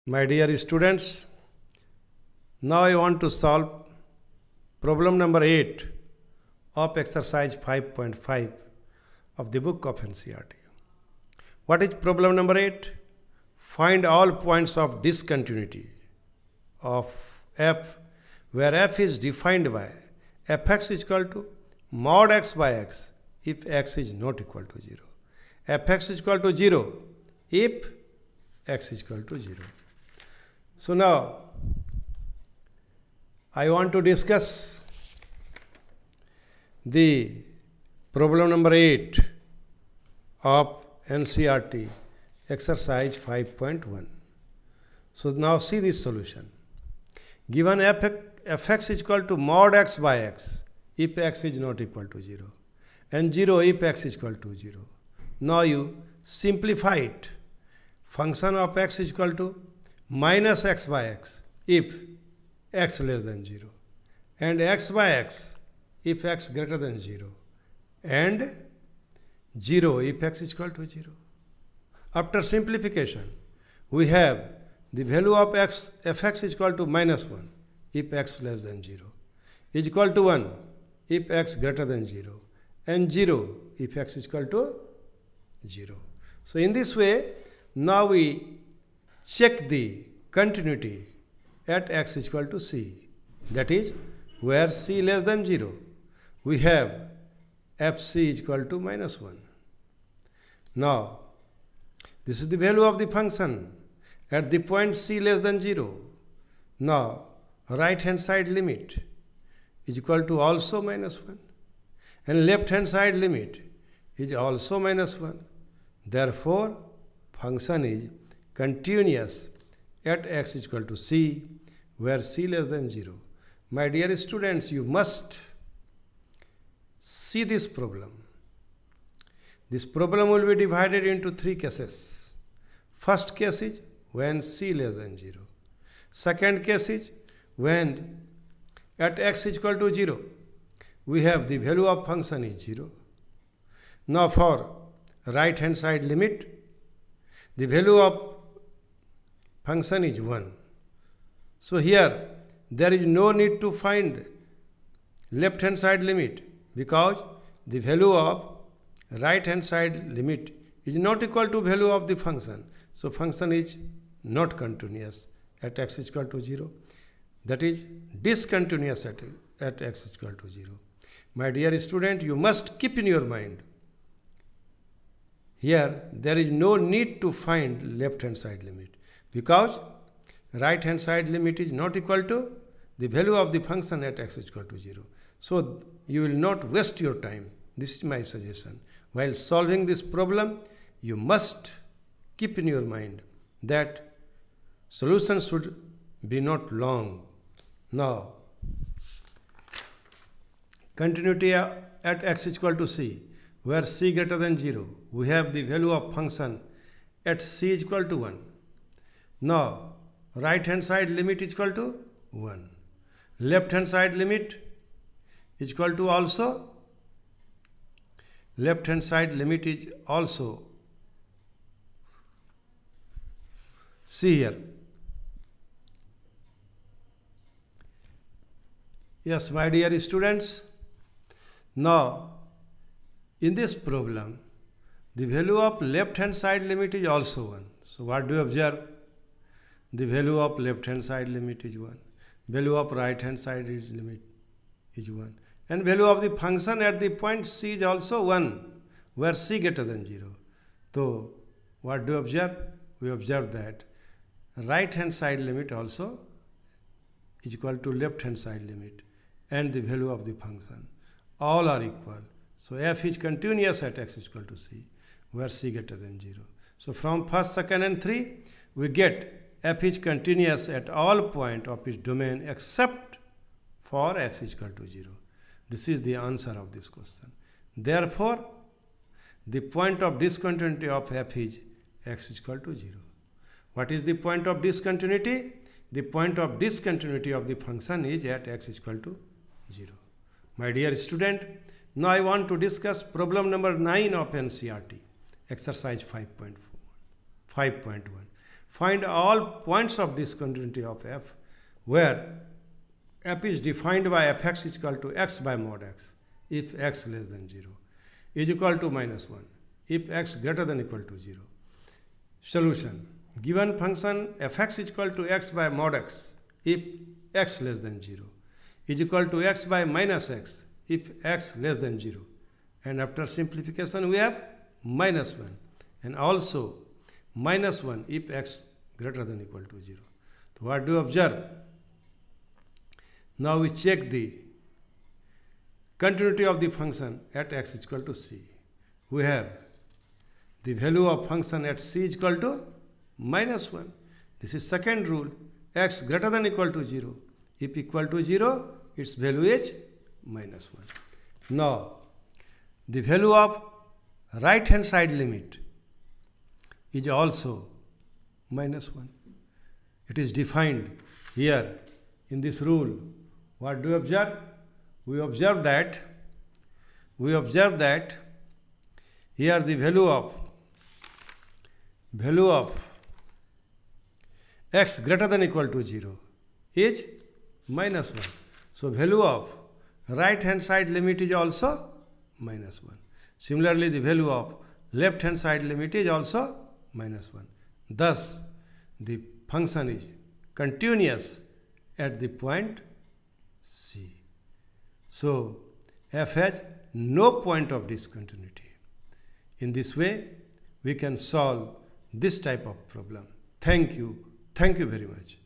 My dear students, now I want to solve problem number 8 of exercise 5.5 of the book of NCERT. What is problem number 8? Find all points of discontinuity of f where f is defined by fx is equal to mod x by x if x is not equal to 0. Fx is equal to 0 if x is equal to 0. So now I want to discuss the problem number 8 of NCERT exercise 5.1. So now see this solution. Given fx is equal to mod x by x if x is not equal to 0 and 0 if x is equal to 0. Now you simplify it. Function of x is equal to minus x by x if x less than 0 and x by x if x greater than 0 and 0 if x is equal to 0. After simplification, we have the value of x fx is equal to minus 1 if x less than 0 is equal to 1 if x greater than 0 and 0 if x is equal to 0. So in this way, now we check the continuity at x is equal to c, that is where c less than 0 we have fc is equal to minus 1. Now this is the value of the function at the point c less than 0. Now right hand side limit is equal to also minus 1 and left hand side limit is also minus 1. Therefore function is continuous at x is equal to c where c less than 0. My dear students, you must see this problem. This problem will be divided into 3 cases. First case is when c less than 0. Second case is when at x is equal to 0 we have the value of function is 0. Now for right hand side limit, the value of function is 1. So here there is no need to find left hand side limit because the value of right hand side limit is not equal to value of the function. So function is not continuous at x is equal to 0. That is discontinuous at x is equal to 0. My dear student, you must keep in your mind, here there is no need to find left hand side limit because right hand side limit is not equal to the value of the function at x is equal to 0. So you will not waste your time. This is my suggestion. While solving this problem, you must keep in your mind that solution should be not long. Now continuity at x is equal to c where c greater than 0 we have the value of function at c is equal to 1. Now right hand side limit is equal to 1. Left hand side limit is equal to also left hand side limit is also see here. Yes, my dear students, now in this problem the value of left hand side limit is also 1. So what do you observe? The value of left hand side limit is 1. Value of right hand side limit is 1. And value of the function at the point c is also 1 where c greater than 0. So what do you observe? We observe that right hand side limit also is equal to left hand side limit and the value of the function. All are equal. So f is continuous at x is equal to c where c greater than 0. So from first, second and 3 we get f is continuous at all points of its domain except for x is equal to 0. This is the answer of this question. Therefore, the point of discontinuity of f is x is equal to 0. What is the point of discontinuity? The point of discontinuity of the function is at x is equal to 0. My dear student, now I want to discuss problem number 9 of NCERT, exercise 5.1. find all points of discontinuity of f where f is defined by fx is equal to x by mod x if x less than 0 is equal to minus 1 if x greater than equal to 0. Solution. Given function fx is equal to x by mod x if x less than 0 is equal to x by minus x if x less than 0, and after simplification we have minus 1 and also minus 1 if x greater than equal to 0. So what do you observe? Now we check the continuity of the function at x is equal to c. We have the value of function at c is equal to minus 1. This is second rule, x greater than equal to 0. If equal to 0, its value is minus 1. Now, the value of right hand side limit is also minus 1. It is defined here in this rule. What do we observe? We observe that here the value of x greater than equal to 0 is minus 1. So value of right hand side limit is also minus 1. Similarly, the value of left hand side limit is also minus 1. Thus, the function is continuous at the point C. So, f has no point of discontinuity. In this way, we can solve this type of problem. Thank you very much.